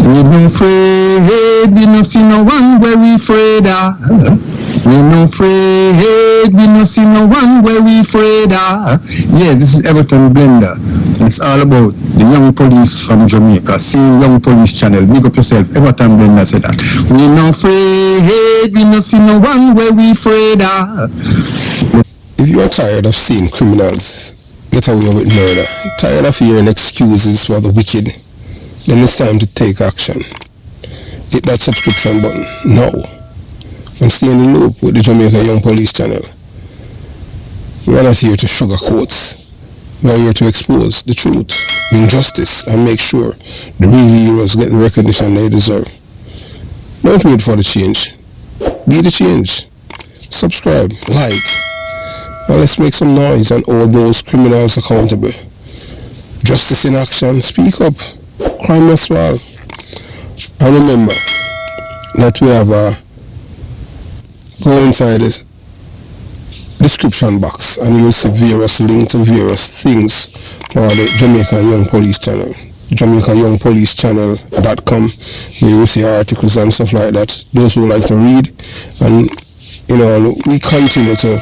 We no afraid, we no see no one where we afraid of. We no afraid, we no see no one where we afraid of. Yeah, this is Everton Blender. It's all about the young police from Jamaica. See Young Police Channel. Big up yourself. Everton Blender said that. We no afraid, we no see no one where we afraid of. If you are tired of seeing criminals get away with murder, tired of hearing excuses for the wicked, then it's time to take action. Hit that subscription button now and stay in the loop with the Jamaica Young Police Channel. We are not here to sugarcoat. We are here to expose the truth, bring justice, and make sure the real heroes get the recognition they deserve. Don't wait for the change. Be the change. Subscribe, like, and let's make some noise and hold those criminals accountable. Justice in action. Speak up. Crime must fall. And remember that we have go inside this description box and you'll see various links to various things for the Jamaica Young Police Channel. JamaicaYoungPoliceChannel.com, where you will see articles and stuff like that. Those who like to read, and you know, we continue to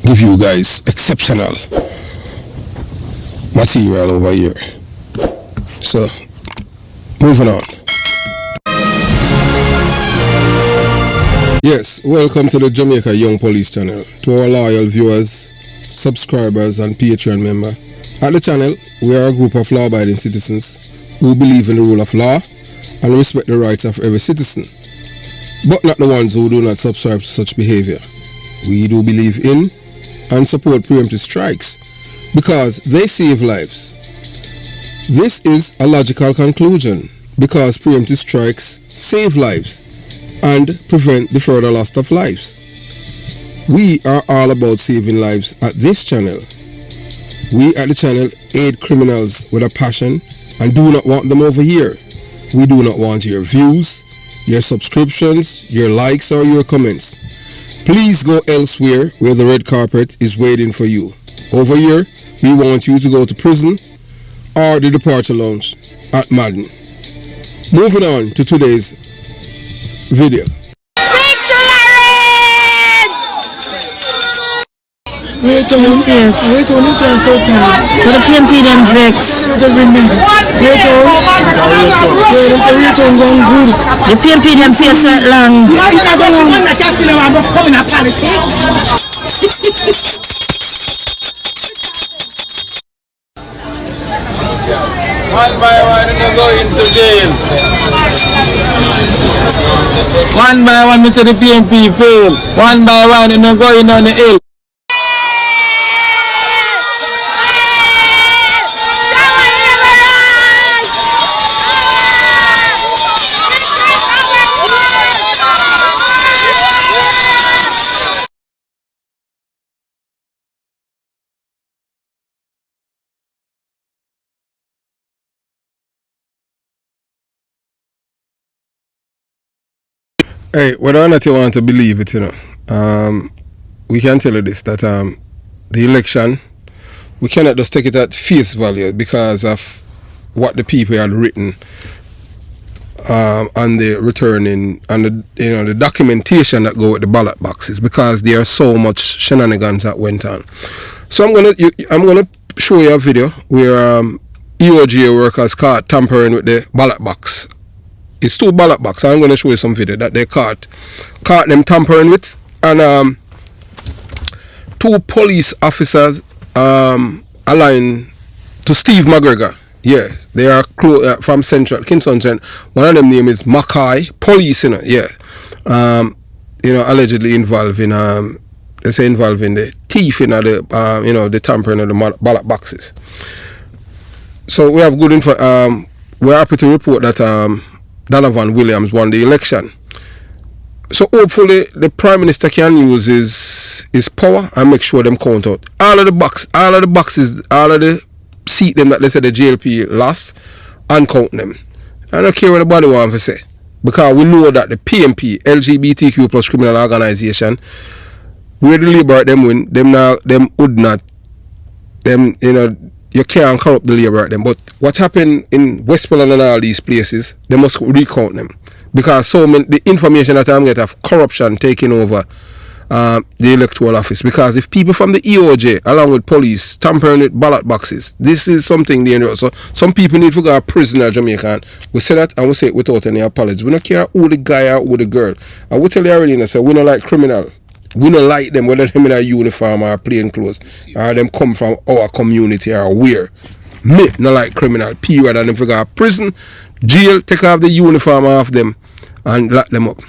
give you guys exceptional material over here. So, moving on. Yes, welcome to the Jamaica Young Police Channel. To our loyal viewers, subscribers and Patreon members. At the channel, we are a group of law-abiding citizens who believe in the rule of law and respect the rights of every citizen, but not the ones who do not subscribe to such behavior. We do believe in and support preemptive strikes because they save lives. This is a logical conclusion because preemptive strikes save lives and prevent the further loss of lives. We are all about saving lives at this channel. We at the channel aid criminals with a passion and do not want them over here. We do not want your views, your subscriptions, your likes or your comments. Please go elsewhere where the red carpet is waiting for you. Over here, we want you to go to prison or the departure lounge at Madden. Moving on to today's video. Wait on him turn so calm. But the PMP them vex. Wait on. Yeah, them say wait on one good. The PMP them face right long. Why is that going on? One that just seen them about coming up politics. One by one, you go into jail. One by one, Mr. the PMP fail. One by one, you go in on the hill. Hey, whether or not you want to believe it, you know, we can tell you this, that the election, we cannot just take it at face value because of what the people had written on the returning and the, you know, the documentation that go with the ballot boxes, because there are so much shenanigans that went on. So I'm gonna show you a video where EOGA workers caught tampering with the ballot box. It's 2 ballot boxes. I'm going to show you some video that they caught them tampering with, and 2 police officers aligned to Steve McGregor. Yeah, they are from Central Kingston. One of them name is Mackay Police, you know. Yeah, you know, allegedly involved in they say involved in the thief in the you know, the tampering of the ballot boxes. So we have good info. We're happy to report that Donovan Williams won the election. So hopefully the Prime Minister can use his power and make sure them count out all of the boxes, all of the seat them that they said the JLP lost, and count them. I don't care what anybody wants to say, because we know that the PMP, LGBTQ plus criminal organization, where the Labour them win, them would not, them, you know, you can't corrupt the labor at them. But what happened in Westmoreland and all these places, they must recount them. Because so many, the information that I'm getting of corruption taking over the electoral office. Because if people from the EOJ, along with police, tampering with ballot boxes, this is something dangerous. So some people need to go to prison in Jamaica. We say that and we say it without any apology. We don't care who the guy or who the girl. And we tell you already, we don't like criminal. We don't like them, whether them in a uniform or plain clothes, or them come from our community or where. Me not like criminal, period, and them figure prison, jail, take off the uniform off them and lock them up.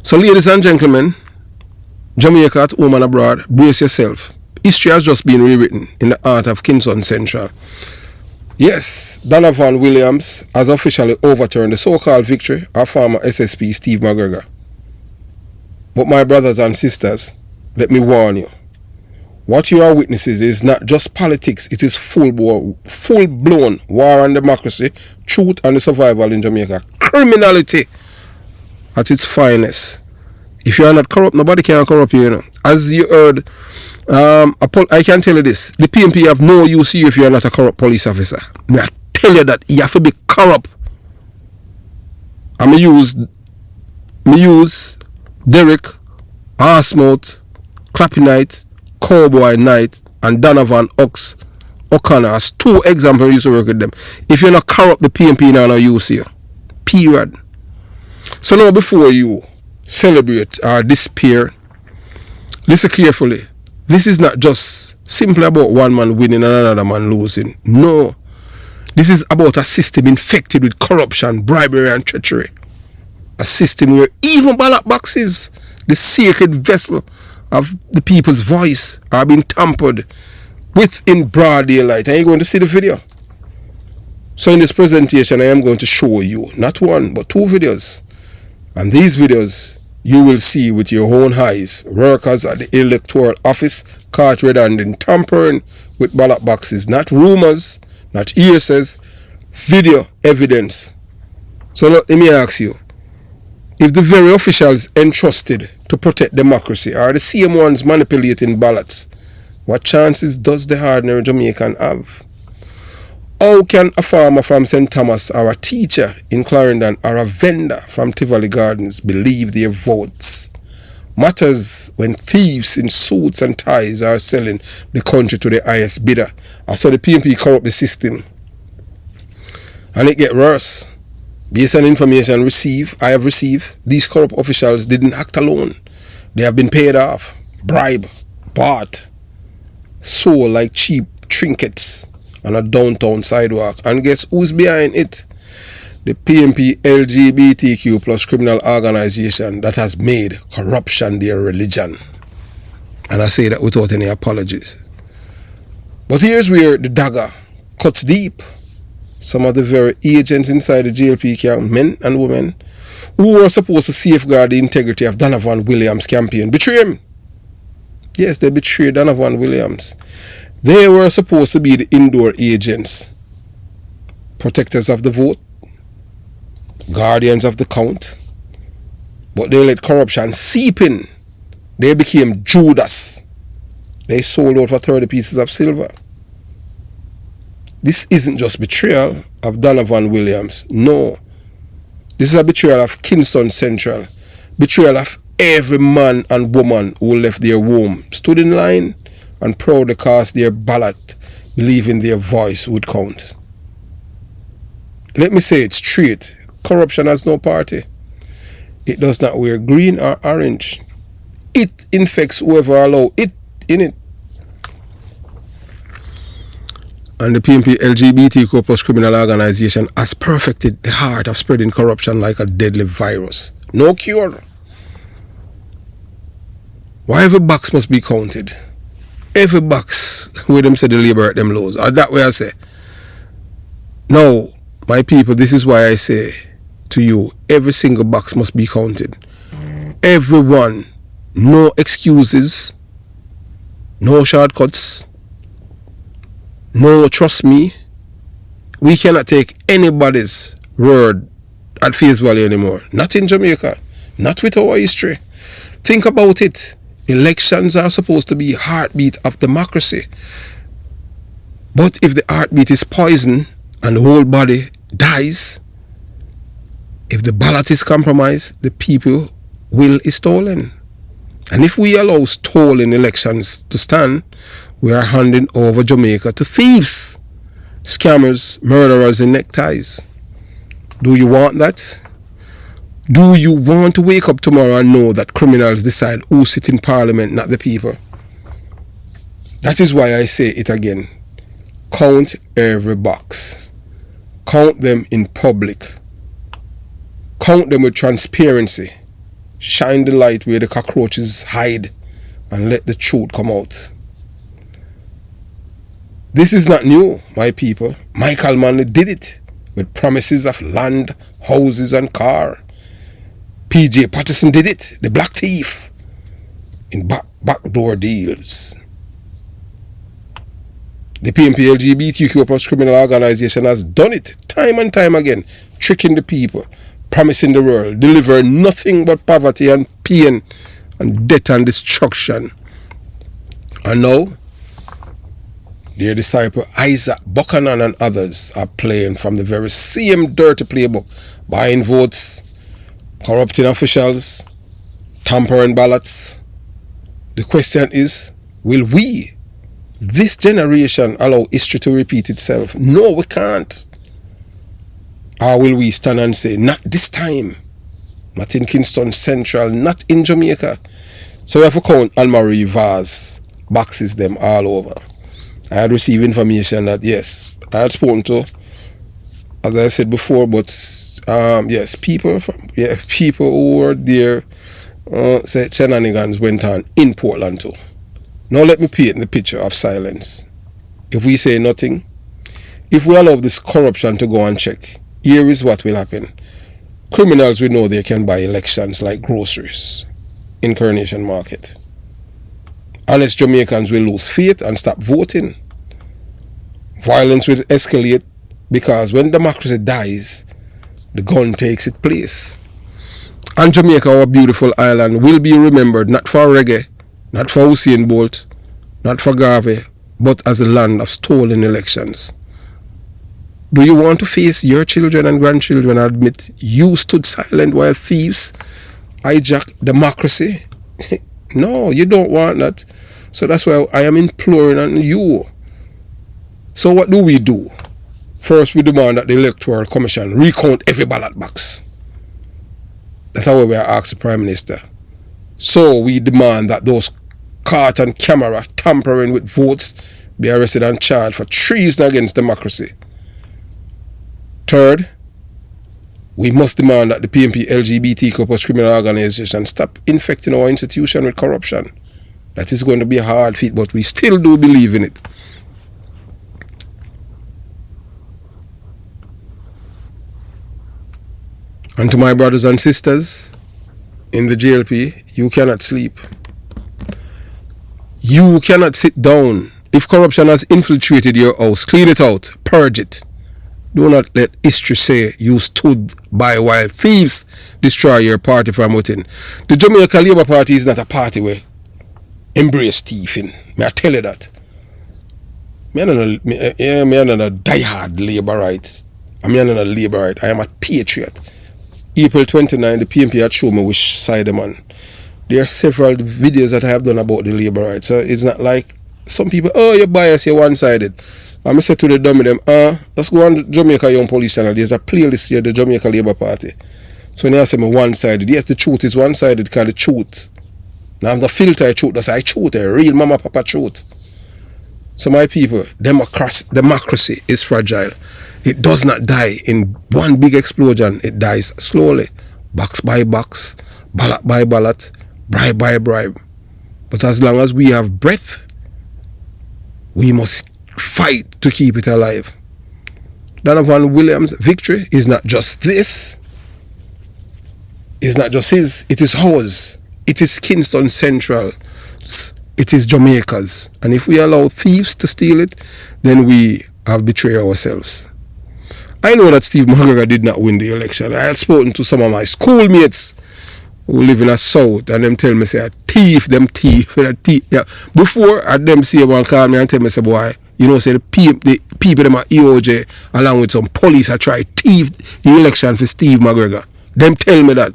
So ladies and gentlemen, Jamaica at home and abroad, brace yourself. History has just been rewritten in the art of Kingston Central. Yes, Donovan Williams has officially overturned the so-called victory of former SSP Steve McGregor. But my brothers and sisters, let me warn you. What you are witnessing is not just politics, it is full-blown war on democracy, truth and the survival in Jamaica. Criminality at its finest. If you are not corrupt, nobody can corrupt you, you know. As you heard, I can tell you this. The PMP have no use here if you are not a corrupt police officer. I tell you that you have to be corrupt. And me use Derek, Arsmouth, Clappy Knight, Cowboy Knight, and Donovan O'Connor as 2 examples used to work with them. If you're not corrupt, the PMP now no use here. Period. So now before you celebrate or despair, listen carefully. This is not just simply about one man winning and another man losing. No. This is about a system infected with corruption, bribery and treachery. A system where even ballot boxes, the sacred vessel of the people's voice, are being tampered with in broad daylight. Are you going to see the video? So in this presentation, I am going to show you not 1 but 2 videos. And these videos you will see with your own eyes workers at the electoral office caught red-handed in tampering with ballot boxes. Not rumors, not hearsays, video evidence. So let me ask you. If the very officials entrusted to protect democracy are the same ones manipulating ballots, what chances does the ordinary Jamaican have? How can a farmer from St. Thomas or a teacher in Clarendon or a vendor from Tivoli Gardens believe their votes matters when thieves in suits and ties are selling the country to the highest bidder? I saw the PMP corrupt the system. And it get worse. Based on information I have received, these corrupt officials didn't act alone. They have been paid off, bribed, bought, sold like cheap trinkets on a downtown sidewalk. And guess who's behind it? The PMP LGBTQ plus criminal organization that has made corruption their religion. And I say that without any apologies. But here's where the dagger cuts deep. Some of the very agents inside the JLP camp, men and women, who were supposed to safeguard the integrity of Donovan Williams' campaign, betray him. Yes, they betrayed Donovan Williams. They were supposed to be the indoor agents, protectors of the vote, guardians of the count, but they let corruption seep in. They became Judas. They sold out for 30 pieces of silver. This isn't just betrayal of Donovan Williams. No. This is a betrayal of Kingston Central. Betrayal of every man and woman who left their home, stood in line, and proudly cast their ballot, believing their voice would count. Let me say it straight. Corruption has no party. It does not wear green or orange. It infects whoever allows it in it. And the PMP LGBTQ plus criminal organization has perfected the art of spreading corruption like a deadly virus. No cure. Why every box must be counted? Every box where them say the labor at them laws. Or that way I say. No, my people, this is why I say to you, every single box must be counted. Everyone. No excuses. No shortcuts. No, trust me, we cannot take anybody's word at face value anymore. Not in Jamaica. Not with our history. Think about it. 'Elections are supposed to be heartbeat of democracy. But if the heartbeat is poison and the whole body dies, if the ballot is compromised, the people will is stolen. And if we allow stolen elections to stand, we are handing over Jamaica to thieves, scammers, murderers in neckties. Do you want that? Do you want to wake up tomorrow and know that criminals decide who sit in parliament, not the people? That is why I say it again. Count every box. Count them in public. Count them with transparency. Shine the light where the cockroaches hide and let the truth come out. This is not new, my people. Michael Manley did it with promises of land, houses and car. PJ Patterson did it, the black thief, in backdoor deals. The PNP LGBTQ plus criminal organization has done it time and time again, tricking the people, promising the world, delivering nothing but poverty and pain and death and destruction. And now, their disciple Isaac Buchanan and others are playing from the very same dirty playbook, buying votes, corrupting officials, tampering ballots. The question is, will we, this generation, allow history to repeat itself? No, we can't. Or will we stand and say, not this time, not in Kingston Central, not in Jamaica? So we have to count Anne-Marie Vaz boxes them all over. I had received information that yes, I had spoken to, as I said before, but yes, people who were there said shenanigans went on in Portland too. Now let me paint the picture of silence. If we say nothing, if we allow this corruption to go unchecked, here is what will happen. Criminals will know they can buy elections like groceries in Coronation Market. Honest Jamaicans will lose faith and stop voting. Violence will escalate because when democracy dies, the gun takes its place. And Jamaica, our beautiful island, will be remembered not for reggae, not for Usain Bolt, not for Garvey, but as a land of stolen elections. Do you want to face your children and grandchildren and admit you stood silent while thieves hijacked democracy? No, you don't want that. So that's why I am imploring on you. So what do? First, we demand that the Electoral Commission recount every ballot box. That's how we are asked the Prime Minister. So we demand that those caught on camera tampering with votes be arrested and charged for treason against democracy. Third, we must demand that the PNP LGBTQ plus criminal organization stop infecting our institution with corruption. That is going to be a hard feat, but we still do believe in it. And to my brothers and sisters in the JLP, you cannot sleep. You cannot sit down. If corruption has infiltrated your house, clean it out, purge it. Do not let history say you stood by while thieves destroy your party from within. The Jamaica Labour Party is not a party where embrace thieving. May I tell you that? Me are not a die-hard Labourite. I am not a Labourite. I am a patriot. April 29, the PNP had shown me which side I'm on. There are several videos that I have done about the Labourite. So it's not like some people, oh, you're biased, you're one-sided. I'm say to the dummy them, let's go on the Jamaica Young Police channel. There's a playlist here, the Jamaica Labour Party. So when they say me one-sided, yes, the truth is one-sided because the truth. Now I'm the filter truth, that's I truth, a real mama papa truth. So my people, democracy is fragile. It does not die in one big explosion. It dies slowly, box by box, ballot by ballot, bribe by bribe. But as long as we have breath, we must fight to keep it alive. Donovan Williams' victory is not just this. It's not just his. It is ours. It is Kingston Central. It is Jamaica's. And if we allow thieves to steal it, then we have betrayed ourselves. I know that Steve McGregor did not win the election. I had spoken to some of my schoolmates who live in the south, and them tell me, say, thief. Yeah. Before, I them say one call me and tell me, say, boy, You know, say the people them at EOJ along with some police are try thief the election for Steve McGregor. Them tell me that.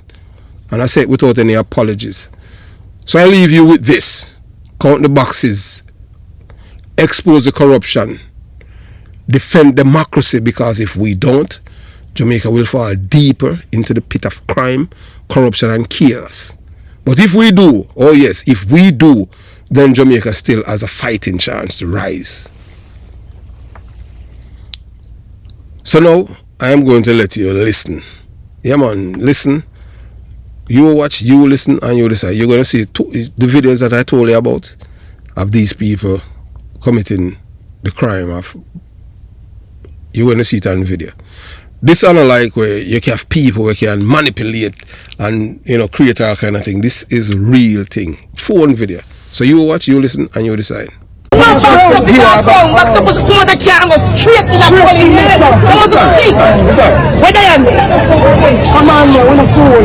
And I say it without any apologies. So I leave you with this. Count the boxes. Expose the corruption. Defend democracy, because if we don't, Jamaica will fall deeper into the pit of crime, corruption and chaos. But if we do, oh yes, if we do, then Jamaica still has a fighting chance to rise. So now, I am going to let you listen. Yeah man, listen. You watch, you listen, and you decide. You're going to see the videos that I told you about of these people committing the crime of. You're going to see it on video. This is not like where you can have people where you can manipulate and, you know, create all kind of thing. This is real thing. Phone video. So you watch, you listen, and you decide. Back supposed to come out the car and go straight to the police. That was a sick. Where they are? Come on, man, we're not cool.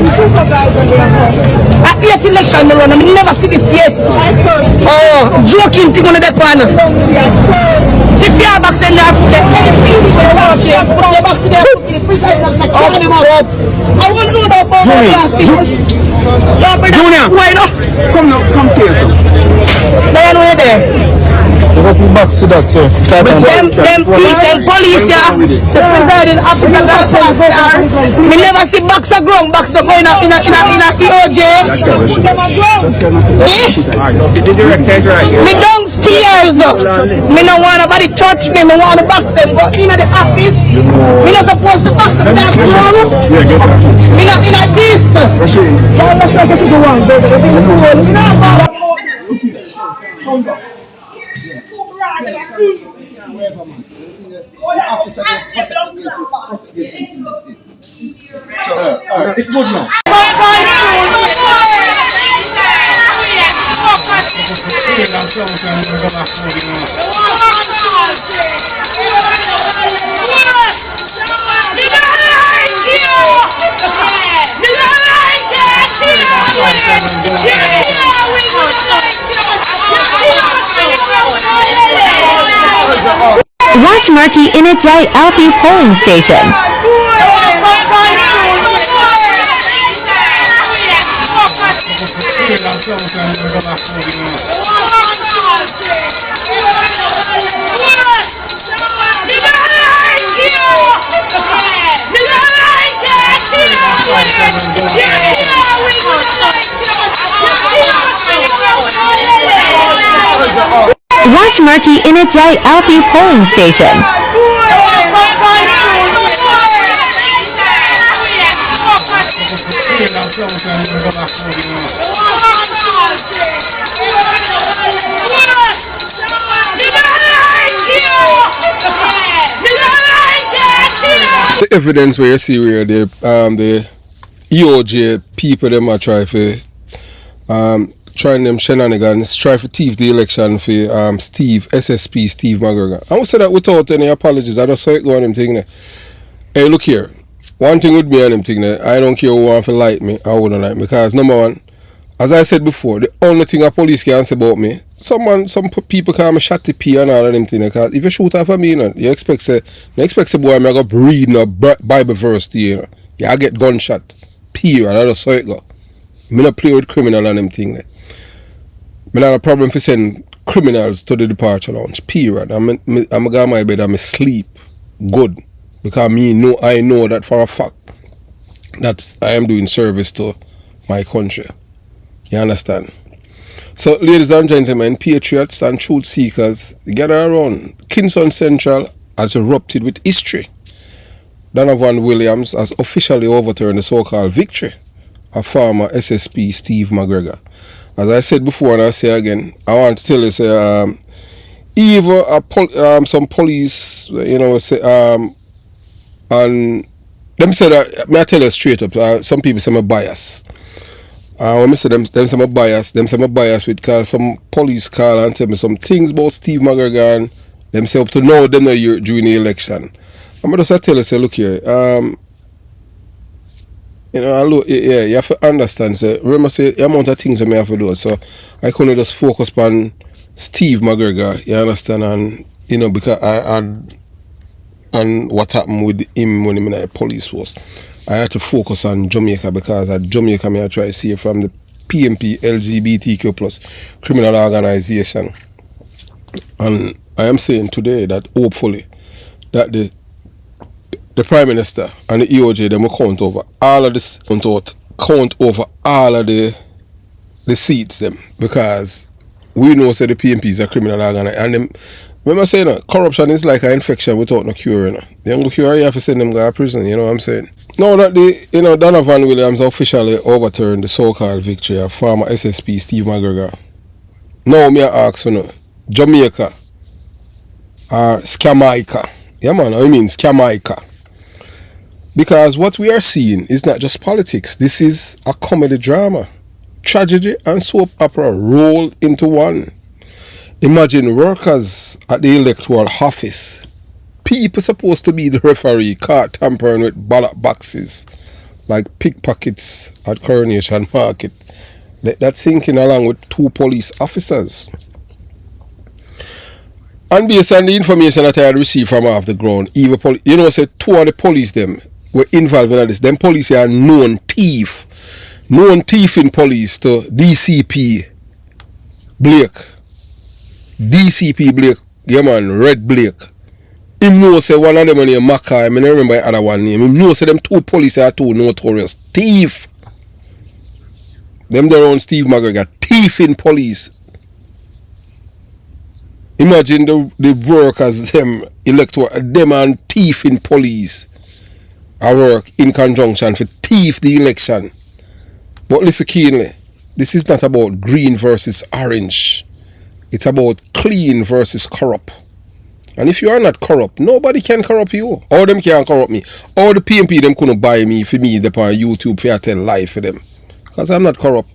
At 8 election, I never see this yet. Oh, joking thing on the pan. See fear box in there. Put the box in there. I want to know about Junior, why not? Come here. They are not there. Hopefully back to that, sir. Them police, yeah, the presiding officer that are. Me never see box of ground, box of going up in a EOJ. Me downstairs. Me no want nobody touch me. Me want to box them. Go in the office. Me not supposed to box them that ground. Me not in a this. It's good now. Watch Marky in a JLP polling station. Watch Marky in a JLP polling station. The evidence where you see where the EOJ people them are trying them shenanigans, try to thief the election for SSP Steve McGregor. I would say that without any apologies. I just saw it go on them thing there. Hey, look here. One thing with me on them thing there, I don't care who want to like me or who don't like me, because number one, as I said before, the only thing a police can say about me, some people call me shotty P and all of them things, because if you shoot off of me, you know, you expect say boy I'm going to read a Bible verse to you, know. Yeah, I get gunshot. Period. I just saw it go. Me not play with criminal and them thing there. I have a problem for sending criminals to the departure lounge. Period. I'm going to my bed and I sleep good. Because I know that for a fact that I am doing service to my country. You understand? So, ladies and gentlemen, patriots and truth seekers, gather around. Kingston Central has erupted with history. Donovan Williams has officially overturned the so-called victory of former SSP Steve McGregor. As I said before and I say again, I want to tell you, say, even some police, you know, say, and them say that, may I tell you straight up, some people say I'm biased. When I say them say I'm biased, with because some police call and tell me some things about Steve McGregor and them say up to now, them know you during the election. I'm just tell you, say, look here, you know, yeah, you have to understand. So remember, say the amount of things that I have to do. So I couldn't just focus on Steve McGregor, you understand, and you know, because and what happened with him when he in the police force. I had to focus on Jamaica because at Jamaica I try to see it from the PMP LGBTQ plus criminal organization. And I am saying today that hopefully that the Prime Minister and the EOJ them will count over all of this count over all of the seats them, because we know say the PMP is a criminal organization, and them remember saying corruption is like an infection without no cure, you know. The only cure you have to send them to prison, you know what I'm saying? Now that Donovan Williams officially overturned the so-called victory of former SSP Steve McGregor. Now me ask Jamaica or Jamaica. Yeah man, I mean Jamaica. Because what we are seeing is not just politics. This is a comedy drama. Tragedy and soap opera rolled into one. Imagine workers at the electoral office. People supposed to be the referee caught tampering with ballot boxes like pickpockets at Coronation Market. That's sinking along with 2 police officers. And based on the information that I had received from off the ground, even 2 of the police them were involved in this. Them police are known thief in police to DCP Blake. DCP Blake, yeah man, Red Blake. Him know say one of them name Mackay, I don't remember the other one name. Him know say them 2 police are 2 notorious thief. Them their own Steve McGregor, thief in police. Imagine the workers, them electoral, them and thief in police I work in conjunction for thief the election. But listen keenly, this is not about green versus orange. It's about clean versus corrupt. And if you are not corrupt, nobody can corrupt you. Or them can't corrupt me. Or the PMP them couldn't buy me for me up on YouTube for I tell lie for them. Because I'm not corrupt.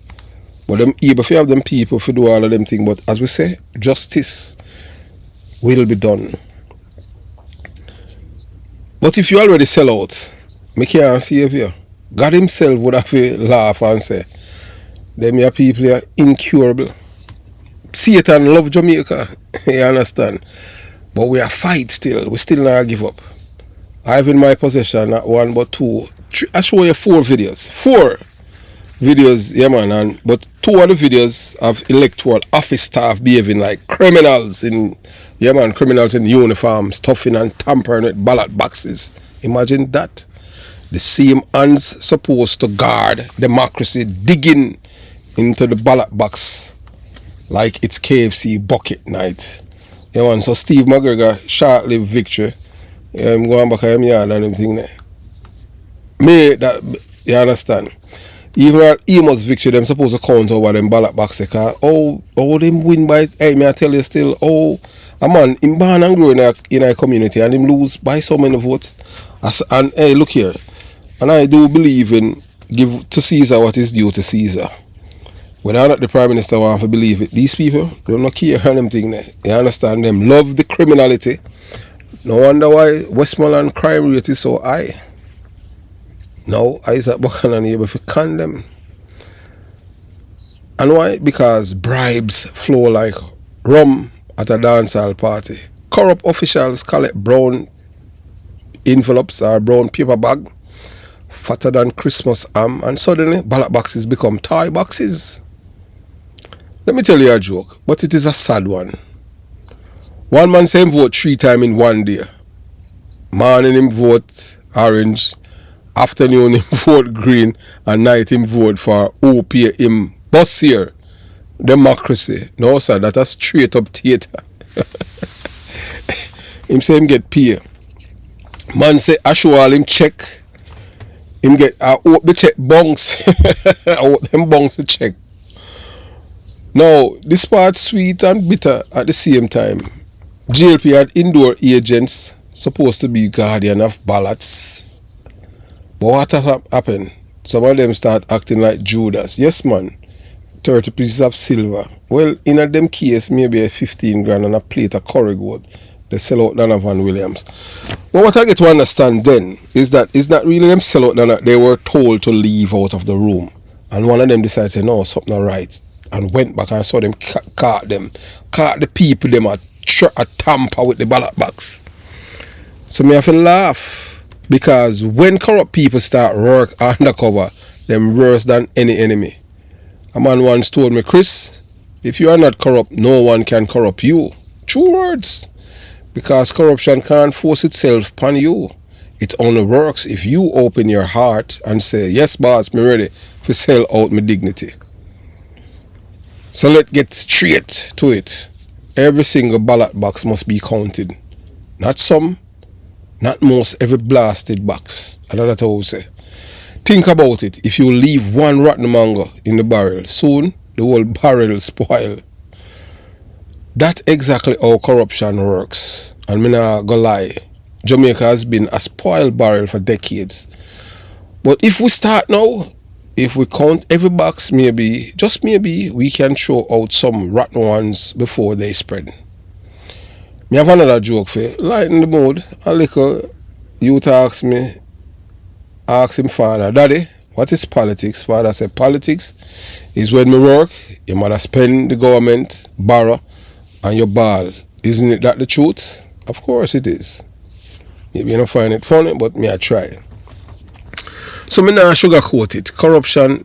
But them able to have them people to do all of them things. But as we say, justice will be done. But if you already sell out, me can't save you. God himself would have to laugh and say, them your people are incurable. Satan love Jamaica, you understand? But we are fight still. We still not give up. I have in my possession not 1 but 2. I show you 4 videos. 4 videos, yeah man. But 2 of the videos of electoral office staff behaving like criminals in uniforms, stuffing and tampering with ballot boxes. Imagine that. The same hands supposed to guard democracy digging into the ballot box like it's KFC bucket night. Yeah man, so Steve McGregor, short-lived victory. Yeah, I'm going back in yard and everything there. Me, that, you understand? Even at Amos victory, them supposed to count over them ballot box. Because, them win by, hey, me I tell you still, a man, him born and grow in a community and him lose by so many votes. And hey, look here. And I do believe in give to Caesar what is due to Caesar. Whether or not the Prime Minister want to believe it, these people don't care on them thing there. You understand them? Love the criminality. No wonder why Westmoreland crime rate is so high. Now Isaac Buchanan able to condemn. And why? Because bribes flow like rum at a dancehall party. Corrupt officials collect brown envelopes or brown paper bag fatter than Christmas ham, and suddenly ballot boxes become toy boxes. Let me tell you a joke, but it is a sad one. One man say him vote 3 times in one day. Morning him vote orange, afternoon him vote green, and night him vote for OP him bus here. Democracy. No sir, that's a straight up theater. Him say him get pay. Man say I show all him check. Him get hope the check bounce. I hope them bounce the check. Now, this part sweet and bitter at the same time. JLP had indoor agents supposed to be guardian of ballots. But what happened? Some of them start acting like Judas. Yes man, 30 pieces of silver. Well, in a them case, maybe a 15 grand and a plate of curry gold. They sell out Donovan Williams. But what I get to understand then is that it's not really them sell out. They were told to leave out of the room. And one of them decided to say, no, something not right. And went back and saw them, caught the people them at a tamper with the ballot box. So me have to laugh, because when corrupt people start work undercover, them worse than any enemy. A man once told me, Chris, if you are not corrupt, no one can corrupt you. True words. Because corruption can't force itself upon you. It only works if you open your heart and say, yes boss, me ready to sell out my dignity. So let's get straight to it. Every single ballot box must be counted. Not some, not most, every blasted box. Another how we say. Think about it. If you leave one rotten mango in the barrel, soon the whole barrel spoil. That's exactly how corruption works. And me not gonna lie, Jamaica has been a spoiled barrel for decades. But if we start now, if we count every box, maybe, just maybe, we can throw out some rotten ones before they spread. Me have another joke for you. Lighten the mood a little. Youth ask me, ask him father, Daddy, what is politics? Father said, politics is when me work, your mother spend the government, borrow, and you ball. Isn't it that the truth? Of course it is. Maybe you don't find it funny, but me I try. So me not sugarcoat it. Corruption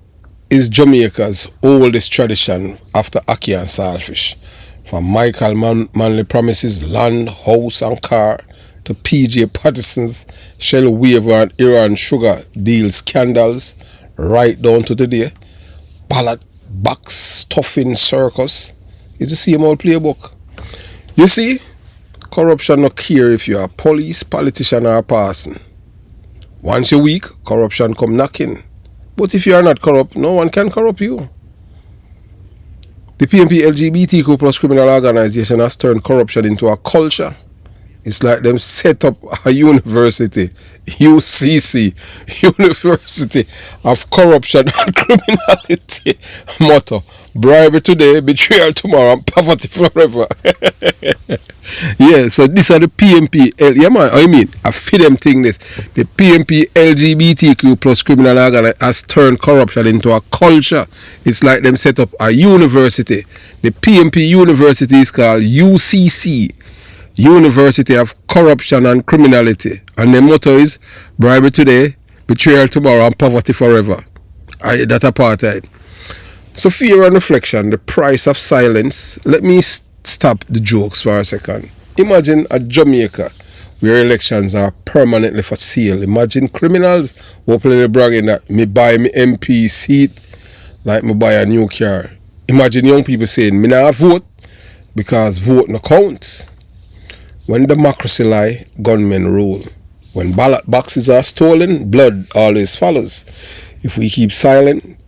is Jamaica's oldest tradition after ackee and saltfish. From Michael Manley promises land, house and car, to PJ Patterson's Shell Waiver and Iran sugar deal scandals, right down to today. Ballot box stuffing circus is the same old playbook. You see, corruption not care if you are police, politician or a person. Once you're weak, corruption come knocking. But if you are not corrupt, no one can corrupt you. The PNP LGBTQ plus criminal organization has turned corruption into a culture. It's like them set up a university, UCC, University of Corruption and Criminality. Motto, bribery today, betrayal tomorrow, and poverty forever. Yeah, so these are the PNP, yeah man, I mean, I feed them thing this. The PNP LGBTQ plus criminal organization has turned corruption into a culture. It's like them set up a university. The PNP university is called UCC. University of Corruption and Criminality, and the motto is bribery today, betrayal tomorrow, and poverty forever. That apartheid. So fear and reflection, the price of silence. Let me stop the jokes for a second. Imagine a Jamaica where elections are permanently for sale. Imagine criminals openly bragging that me buy me MP seat like me buy a new car. Imagine young people saying me not vote because vote no count. When democracy lie, gunmen rule. When ballot boxes are stolen, blood always follows. If we keep silent,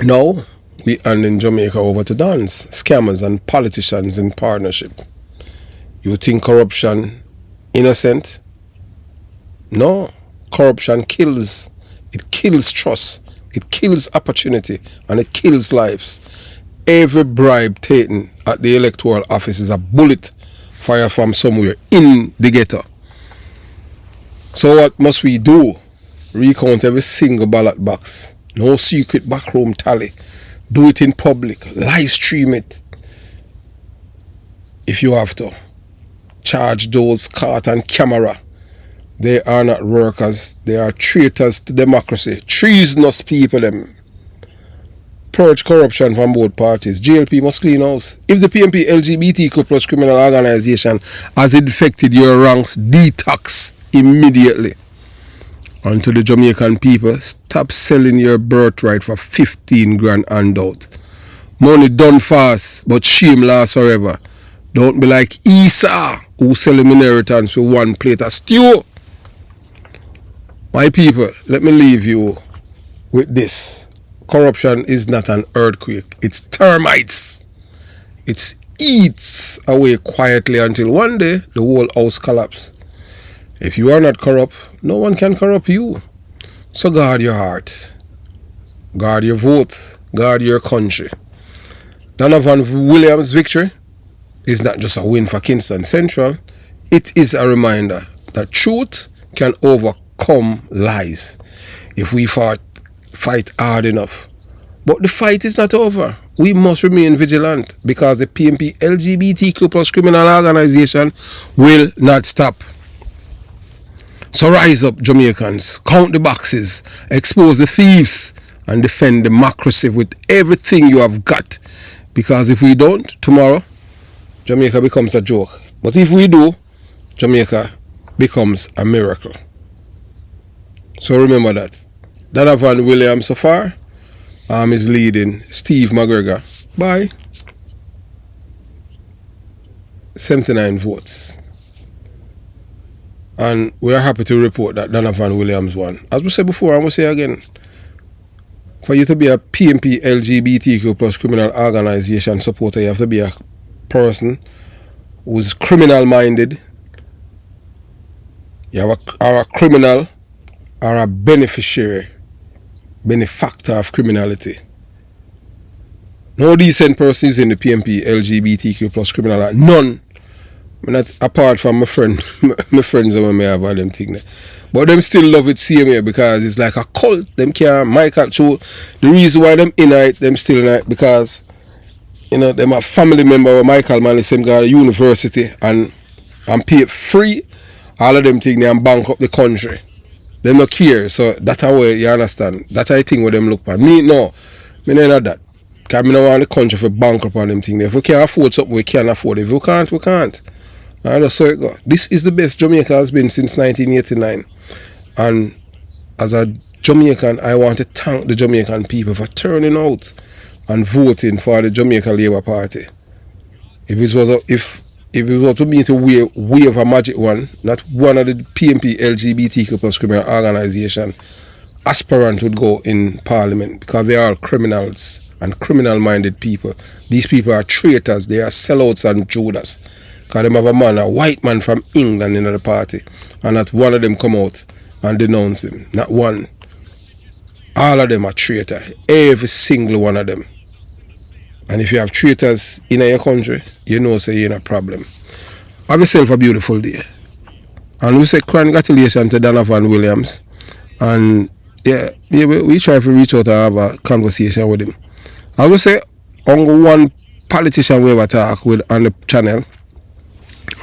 now we hand in Jamaica over to dons, scammers and politicians in partnership. You think corruption innocent? No, corruption kills. It kills trust. It kills opportunity and it kills lives. Every bribe taken at the electoral office is a bullet fire from somewhere in the ghetto. So what must we do? Recount every single ballot box. No secret backroom tally. Do it in public. Live stream it. If you have to. Charge those caught on camera. They are not workers. They are traitors to democracy. Treasonous people them. Purge corruption from both parties. JLP must clean house. If the PNP LGBTQ plus criminal organization has infected your ranks, detox immediately. And to the Jamaican people, stop selling your birthright for 15 grand handout. Money done fast, but shame lasts forever. Don't be like Esau, who sell him inheritance for one plate of stew. My people, let me leave you with this. Corruption is not an earthquake. It's termites. It eats away quietly until one day the whole house collapses. If you are not corrupt, no one can corrupt you. So guard your heart. Guard your vote. Guard your country. Donovan Williams' victory is not just a win for Kingston Central. It is a reminder that truth can overcome lies if we fight hard enough. But the fight is not over. we must remain vigilant because the PNP LGBTQ plus criminal organization will not stop. So rise up, Jamaicans, count the boxes, expose the thieves, and defend democracy with everything you have got. Because if we don't, tomorrow, Jamaica becomes a joke. But if we do, Jamaica becomes a miracle. So remember that. Donovan Williams so far is leading Steve McGregor by 79 votes. And we are happy to report that Donovan Williams won. As we said before, and we say again, for you to be a PNP LGBTQ plus criminal organization supporter, you have to be a person who's criminal minded. You have a criminal or a benefactor of criminality. No decent person is in the PNP LGBTQ plus criminal. None. Not apart from my friends that may have all them things. But them still love it same here because it's like a cult. Them can't Michael show. The reason why them in it, them still in it because them a family member of Michael man, the same guy at university and pay free. All of them things and bank up the country. They no care. So that's how you understand. That's how I think what them look for. Me no. Me not that. Because I don't want the country for bank up on them things. If we can't afford something, we can't afford it. If we can't, we can't. And that's how it go. This is the best Jamaica has been since 1989. And as a Jamaican, I want to thank the Jamaican people for turning out and voting for the Jamaica Labour Party. If it was to me to wave a magic one, not one of the PNP LGBTQ plus criminal organization aspirant would go in Parliament because they are all criminals and criminal-minded people. These people are traitors. They are sellouts and Judas. Because they have a white man from England in the party, and not one of them come out and denounce him. Not one. All of them are traitors. Every single one of them. And if you have traitors in your country, you know so you're in a problem. Have yourself a beautiful day. And we say congratulations to Donovan Williams. And yeah, we try to reach out and have a conversation with him. I will say only one politician we ever talk with on the channel,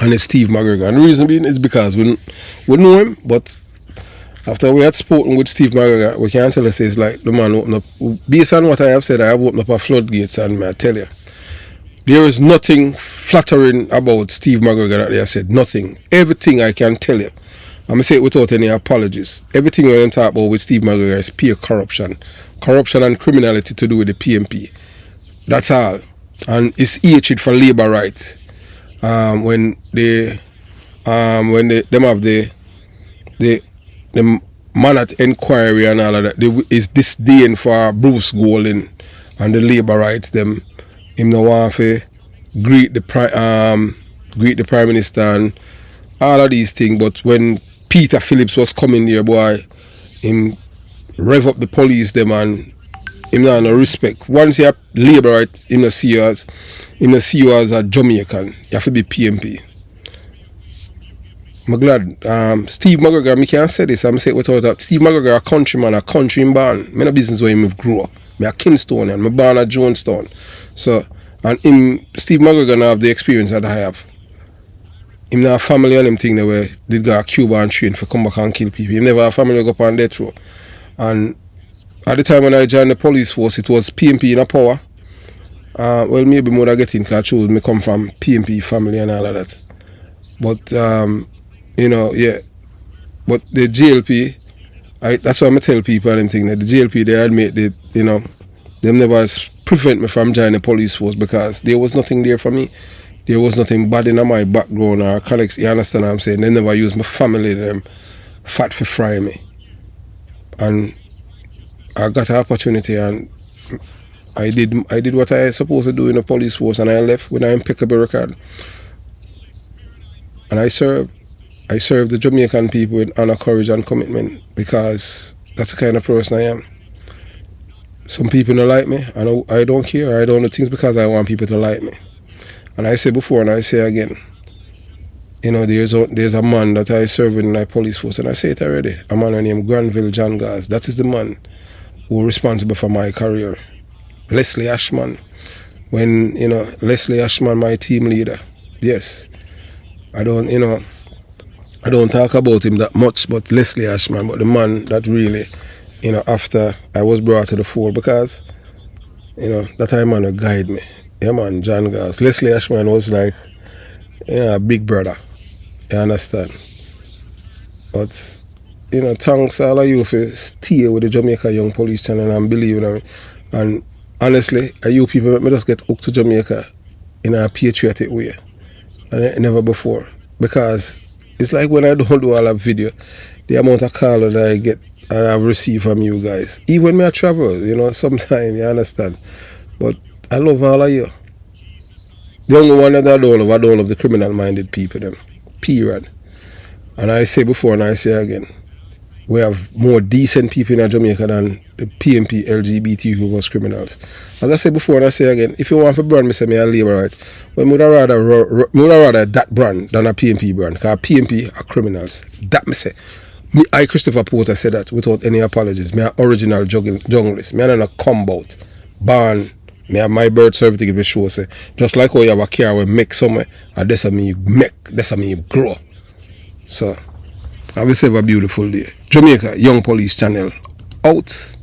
and it's Steve McGregor. And the reason being is because we know him, but after we had spoken with Steve McGregor, we can't tell us it's like the man opened up. Based on what I have said, I have opened up a floodgates, and I tell you, there is nothing flattering about Steve McGregor that they have said. Nothing. Everything I can tell you. I'm going to say it without any apologies. Everything we're going to talk about with Steve McGregor is pure corruption. Corruption and criminality to do with the PNP. That's all. And it's hatred for labour rights. When them have the man at inquiry and all of that, is disdain for Bruce Golding and the labour rights. Him no want to greet the Prime Minister and all of these things. But when Peter Phillips was coming there, boy, him rev up the police them and him not no respect. Once you have labour rights, him no see you as a Jamaican. You have to be PNP. I'm glad. Steve McGregor, I can't say this, I'm say it without that. Steve McGregor, a countryman, a country born. I'm in a business where him grew up. I'm a Kingstonian, I'm born at Jonestown. So, and Steve McGregor now have the experience that I have. Him not a family and them thing that where did go to Cuba and train for come back and kill people. He never have a family go up on death row. And at the time when I joined the police force, it was PNP in a power. Well, maybe more I get in because I chose me come from PNP family and all of that. But, yeah. But the JLP, that's why I tell people and them thing that the JLP, they admit that, them never prevent me from joining the police force because there was nothing there for me. There was nothing bad in my background or colleagues. You understand what I'm saying? They never used my family, them fat for fry me. And I got an opportunity and I did what I was supposed to do in the police force, and I left with an impeccable record. And I served the Jamaican people with honor, courage and commitment because that's the kind of person I am. Some people don't like me and I don't care. I don't do things because I want people to like me. And I say before and I say again, there's a man that I serve in my police force, and I say it already, a man named Granville John Gaz. That is the man who is responsible for my career. Leslie Ashman. when, Leslie Ashman, my team leader, yes, I don't talk about him that much, but Leslie Ashman, but the man that really, after I was brought to the fore, because, that time man would guide me. Yeah, man, John Gars. Leslie Ashman was like, a big brother. You understand? But, thanks all of you for stay with the Jamaica Young Police Channel and believe in me. And honestly, you people make me just get hooked to Jamaica in a patriotic way. And never before. Because it's like when I don't do all that video, the amount of call that I get and I've received from you guys. Even when I travel, sometimes, you understand. But I love all of you. The only one that I don't love the criminal-minded people, them. Period. And I say before and I say again, we have more decent people in Jamaica than the PMP LGBTQ plus criminals. As I say before and I say again, if you want for brand, I say me a labor right. Well, I would rather that brand than a PMP brand. Because PMP are criminals. That me say. I, Christopher Porter, said that without any apologies. Me an original junglist. Me an a combout. Born. Me have my birth certificate to show say. Just like how you have a car where make somewhere, and that's how me you make. That's how me you grow. So, I will have a beautiful day. Jamaica Young Police Channel out.